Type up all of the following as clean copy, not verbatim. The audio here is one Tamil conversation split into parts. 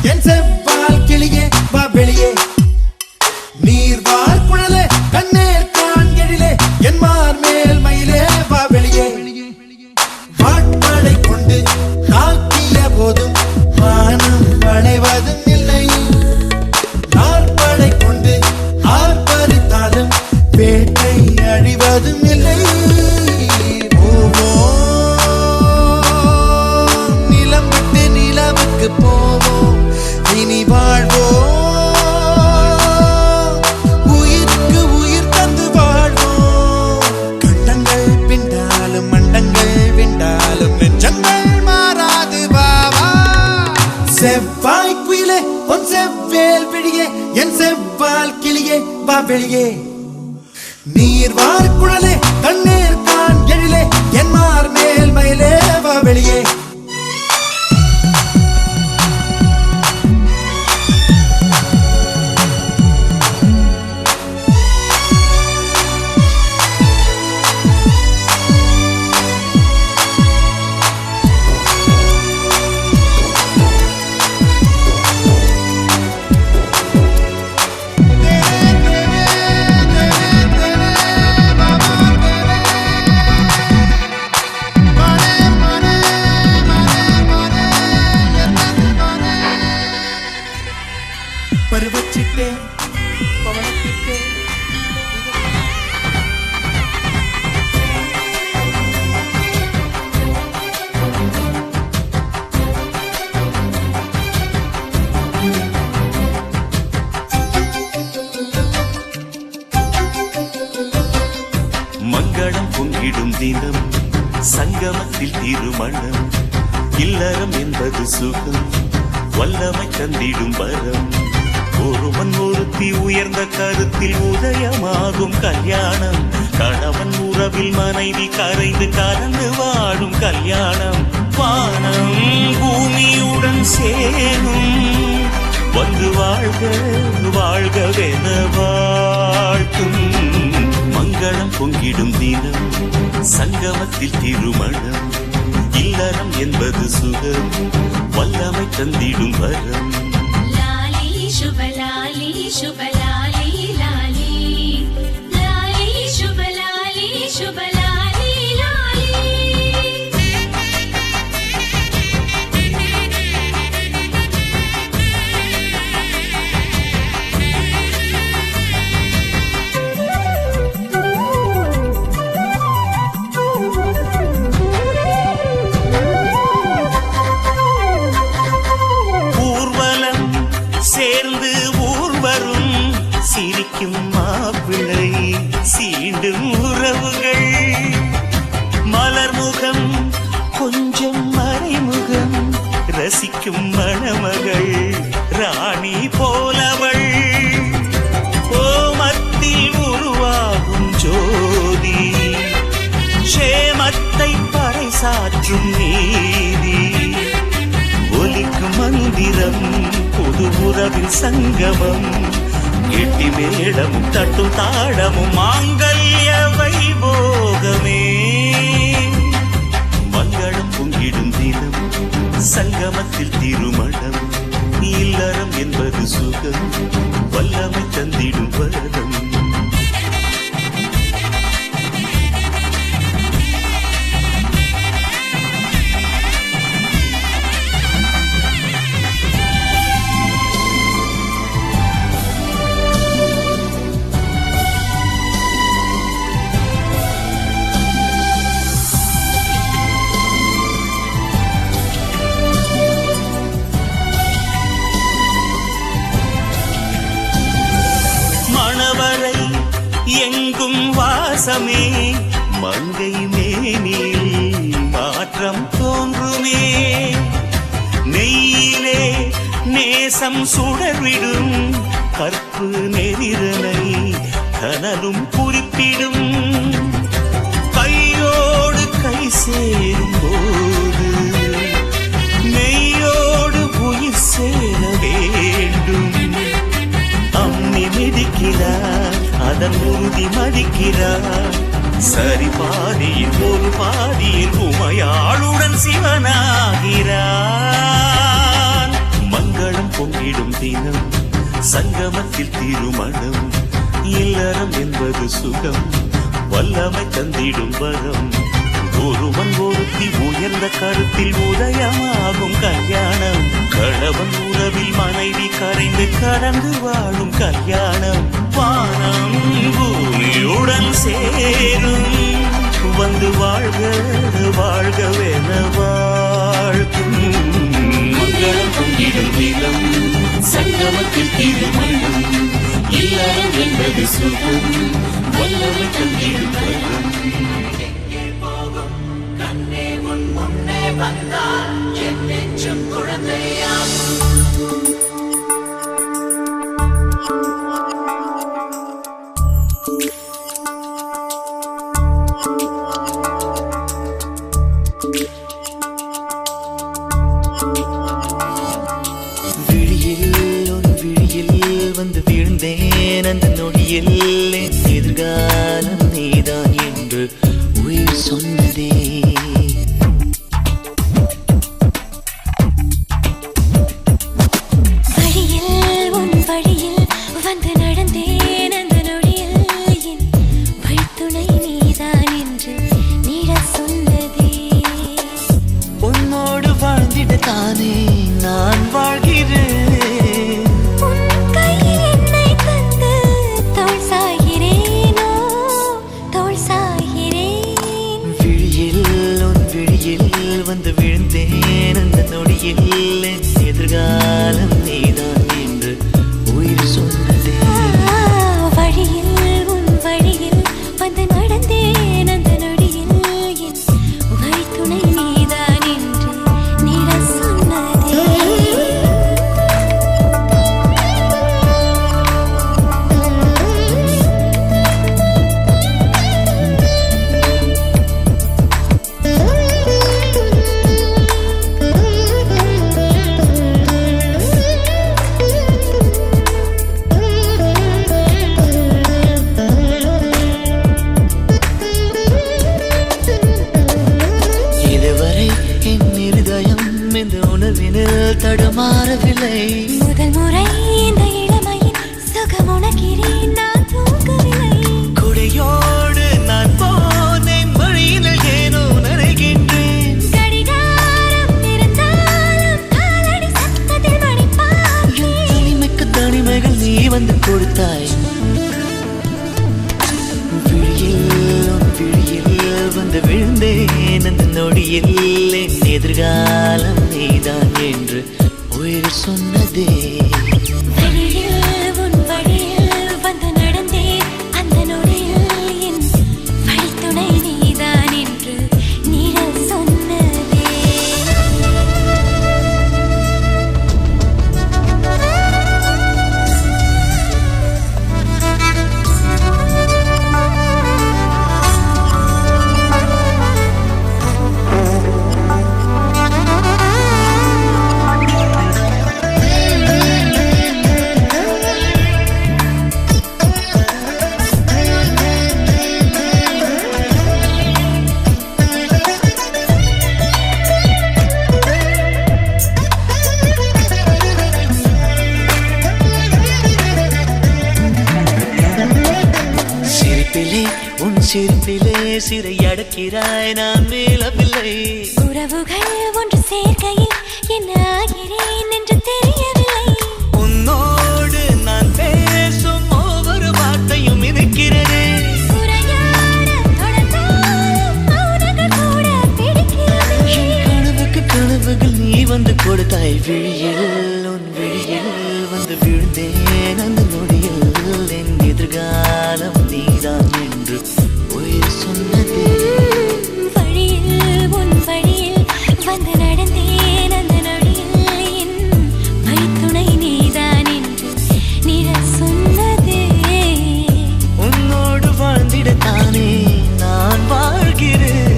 என் செவ்வால் கிளியே வா வெளியே நீர் வார் குழலே கண்ணேர் காண்கெழிலே என் மார் மேல் மயிலே வா வெளியே வாட்பாடை கொண்டு தாக்கிய போதும் வானம் வளைவதும் இல்லை நாற்படை கொண்டு ஆர்ப்பரித்தாலும் வேட்டை அழிவதும் இல்லை நிலம் விட்டு நிலவுக்கு போவோம் இனி வாழ்வோம் உயிருக்கு உயிர் தந்து வாழ்வோம் கண்டங்கள் பிண்டாலும் மண்டங்கள் விண்டாலும் நெஞ்சங்கள் மாறாது பாவா செவ்வாய் குயிலே உன் செவ்வேல் விழியே என் செவ்வால் கிளியே வா வெளியே நீர் வார் குழலே கண்ணீர் கான் எழிலே என் மார் மேல் மயிலே வா வெளியே பருவச்சிட்டேன் பவனத்திட்டேன் மங்களம் பொங்கிடும் தினம் சங்கமத்தில் திருமணம் இல்லறம் என்பது சுகம் வல்லமை தந்திடும் வரம் ஒருவன் ஒருத்தி உயர்ந்த கருத்தில் உதயமாகும் கல்யாணம் கணவன் உறவில் மனைவி கரைந்து கலந்து வாழும் கல்யாணம் வானம் பூமியுடன் சேரும் வந்து வாழ்க வாழ்கவென வாழ்த்தும் மங்களம் பொங்கிடும் தினம் சங்கமத்தில் திருமணம் இல்லறம் என்பது சுகம் வல்லமை தந்திடும் வரம் शुभ लाली शुभ लाली लाली लाली शुभ लाली शुभ लाली लाली ஊர்வலம் சேர்ந்து ஊர்வரும் சிரிக்கும் மாப்பிள்ளை சீண்டும் உறவுகள் மலர்முகம் கொஞ்சம் மறைமுகம் ரசிக்கும் மணமகள் ராணி போலவள் ஓமத்தில் உருவாகும் ஜோதி க்ஷேமத்தை பறைசாற்றும் நீதி ஒலிக்கும் மந்திரம் புது உறவில் சங்கமம் எட்டி மேளமும் தட்டும் தாளமும் மாங்கல்ய வைபோகமே மங்களம் பொங்கிடும் தினம் சங்கமத்தில் திருமணம் இல்லறம் என்பது சுகம் வல்லமை தந்திடும் வரதம் எங்கும் வாசமே மங்கை மேனில் மாற்றம் தோன்றுமே நெய்யிலே நேசம் சுடர்விடும் கற்பு நெறிதனை கனலும் குறிப்பிடும் கையோடு கை சேரும் போது நெய்யோடு உயிர் சேர வேண்டும் அம்மி மிதிக்கிறார் அதன் உறுதி மதிக்கிறார் சரி பாதியில் ஒரு பாதியில் உமையாளுடன் சிவனாகிறான் மங்களம் சங்கமத்தில் திருமணம் இல்லறம் என்பது சுகம் வல்லமை தந்திடும் வரம் ஒருவன் ஒருத்தி உயர்ந்த கருத்தில் உதயமாகும் கல்யாணம் கணவன் உறவில் மனைவி கரைந்து கடந்து வாழும் கல்யாணம் வானம் பூமியுடன் சேரும் வந்து வாழ்க வாழ்கவென வாழ்க்கும் மங்களம் பொங்கிடும் நிலம் சங்கமத்தில் திருமணம் இல்லறம் என்பது சுகம் வல்லமை தந்திடும் வரம் வந்து வீழ்ந்தேன் அந்த நொடியில் என் எதிர்காலம் நீதான் என்று உயிர் சொன்னதே வழியில் உன் வழியில் வந்து நடந்தேன் அந்த நொடியில் என் வழித்துணை நீதான் என்று நீட சொன்னதே உன்னோடு வாழ்ந்திட தானே நான் வாழ்கிறேன் வந்து விழுந்தேன் அந்த நொடியில் என் எதிர்காலம் நீதான் என்று உயிர் சொன்னதே வழியில் உன் வழியில் வந்து நடந்தேன் அந்த நொடியில் என் வழித்துணை நீதான் என்று நீட சொன்னதே தடுமாறவில்லை முதல் முறை இந்த இளமையின் சுகம் உணக்கிறேன் நான் தூங்கவில்லை குடையோடு நான் போனேன் வழியில் ஏனோ நனைகின்றேன் கடிகாரம் இருந்தாலும் காலடி சத்தத்தில் மணிப்பார்த்தேன் தனிமைக்கு தனிமைகள் நீ வந்து கொடுத்தாய் விழியில் வந்து விழுந்தேன் அந்த நொடியில் என் எதிர்காலம் நீதான் என்று உயிர் சொன்னதே வழியில் உன் வழியில் வந்து நடந்தேன் அந்த நொடியில் என் வழித்துணை நீதான் என்று நீட சொன்னதே சிரிப்பிலே சிறை அடக்கிறாய் நான் மேலவில்லை உறவுகள் ஒன்று சேர்க்கையில் என்ன ஆகிறேன் என்று தெரியவில்லை உன்னோடு நான் பேசும் ஒவ்வொரு வார்த்தையும் இருக்கிறதே கனவுக்கு கனவுகள் நீ வந்து கொடுத்தாய் விழியில் உன் விழியில் வந்து விழுந்தேன் அந்த நொடியில் என் எதிர்காலம் நீதான் என்று உயிர் சொன்னதே வழியில் உன் வழியில் வந்து நடந்தேன் அந்த நொடியில் என் வழித்துணை நீதான் என்று நீட சொன்னதே உன்னோடு வாழ்ந்திடத்தானே நான் வாழ்கிறேன்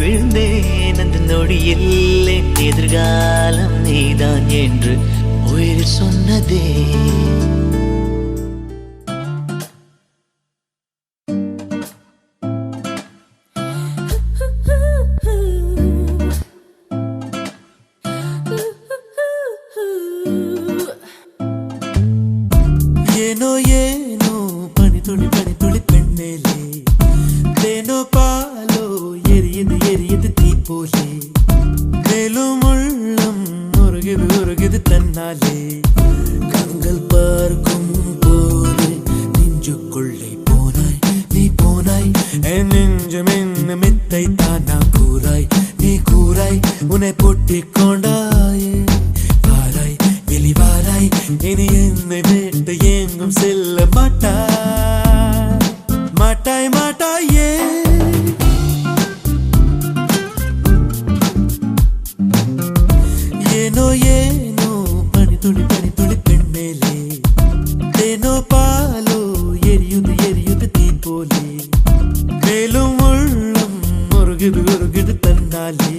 விழுந்தேன் அந்த நொடியில் என் எதிர்காலம் நீதான் என்று உயிர் சொன்னதே உருகுது தன்னாலே கண்கள் பார்க்கும் போது நெஞ்சுக்குள்ளே போனாய் நீ போனாய் என் நெஞ்சம் என்ன மெத்தை தானா கூறாய் நீ கூறாய் உன்னை பொட்டிக் கொண்டாயே வாராய் வெளிவாராய் இனி என்னை விட்டு எங்கும் செல்ல மாட்டாய் மாட்டாய் மாட்டாயே ஏனோ ஏனோ பனித்துளி பனித்துளி பெண்மேலே தேனோ பாலோ எரியுது எரியுது தீ போலே மேலும் உள்ளம் முருகுது உருகுது தன்னாலே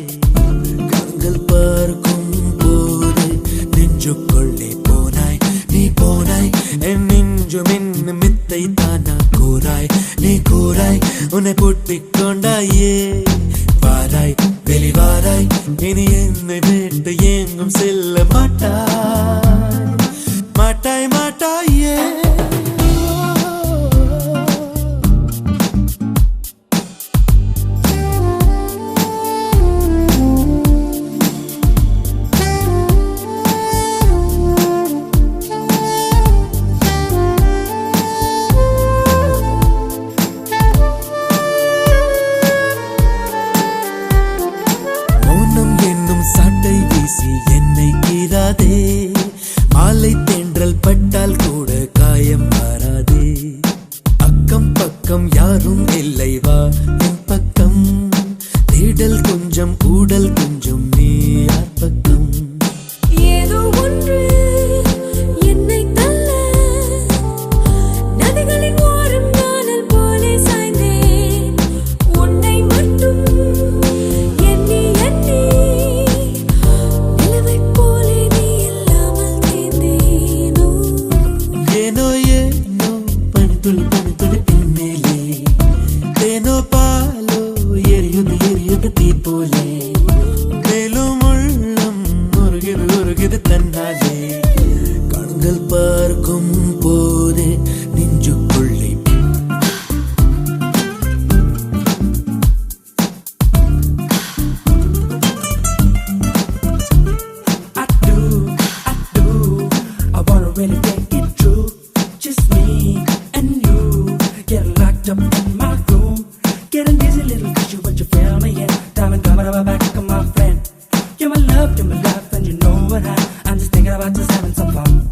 கண்கள் பார்க்கும் போது நெஞ்சுக்குள்ளே போனாய் நீ போனாய் என் நெஞ்சும் என்ன மித்தை தானா கூறாய் நீ கூறாய் உன்னை பொட்டிக் கொண்டாயே வாராய் வெளிவாராய் இனி என்னை விட்டு எங்கும் செல்ல மாட்டாய் மாட்டாய் மாட்டாயே சாட்டை வீசி என்னை கீறாதே மாலை தென்றல் பட்டால் கூட காயம் மாறாதே அக்கம் பக்கம் யாரும் இல்லை வா என் பக்கம் தேடல் கொஞ்சம் ஊடல் கொஞ்சம் நீ யார் பக்கம் ஏதோ ஒன்று என்னை தள்ள நதிகளின் ஓரம் நானல் போலே சாய்ந்தேன் உன்னை மட்டும் எண்ணி எண்ணி ஏனோ ஏனோ பனித்துளி பனித்துளி பின்னேலே தேனோ பாலோ எரியுது எரியுது தீ போலே மேலும் உள்ளம் உருகுது உருகுது தன்னாலே கண்கள் பார்க்கும் போதே நெஞ்சுக்குள்ளே Really think it true, just me and you. Getting locked up in my room, getting dizzy, little cause you what you feel me in. Diamond coming up my back, come my friend. You're my love, and you know what I'm just thinking about just having some fun.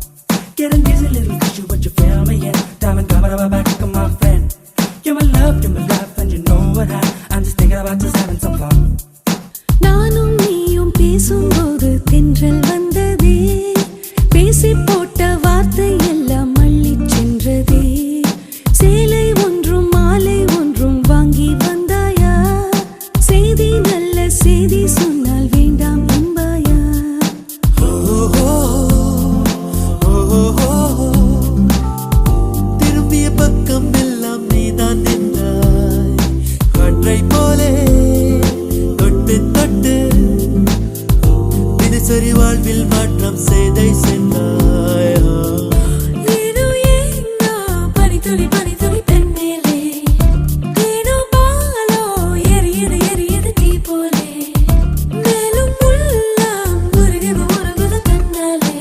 Getting dizzy, little cause you what you feel me in. Diamond coming up my back, come my friend. You're my love, and you know what I'm just thinking about just having some fun. நானும் நீயும் பேசும்போது தென்றல் வந்ததே பேசி போட்ட வார்த்தை எல்லாம் அள்ளிச் சென்றதே சேலை ஒன்றும் மாலை ஒன்றும் வாங்கி வந்தாயா செய்தி நல்ல செய்தி சொன்னால் வேண்டாம் என்பாயா திரும்பிய பக்கம் எல்லாம் நீதான் நின்றாய் காற்றை போலே தொட்டு தொட்டு தினசரி வாழ்வில் மாற்றம் செய்தை சென்றாய் ஏனோ ஏனோ பனித்துளி பனித்துளி பெண்மேலே தேனோ பாலோ எரியுது எரியுது தீ போலே மேலும் உள்ளம் உருகுது உருகுது தன்னாலே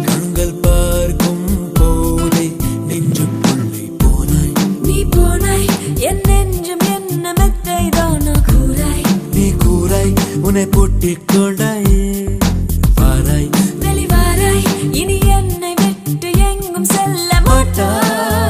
கண்கள் பார்க்கும் போதே நெஞ்சுக்குள்ளே போனாய் நீ போனாய் என் நெஞ்சம் என்ன மெத்தை தானா கூறாய் நீ கூறாய் உன்னை பொட்டிக் கொண்டாயே வாராய் வெளிவாராய் இனி என்னை விட்டு எங்கும் செல்ல மாட்டாய்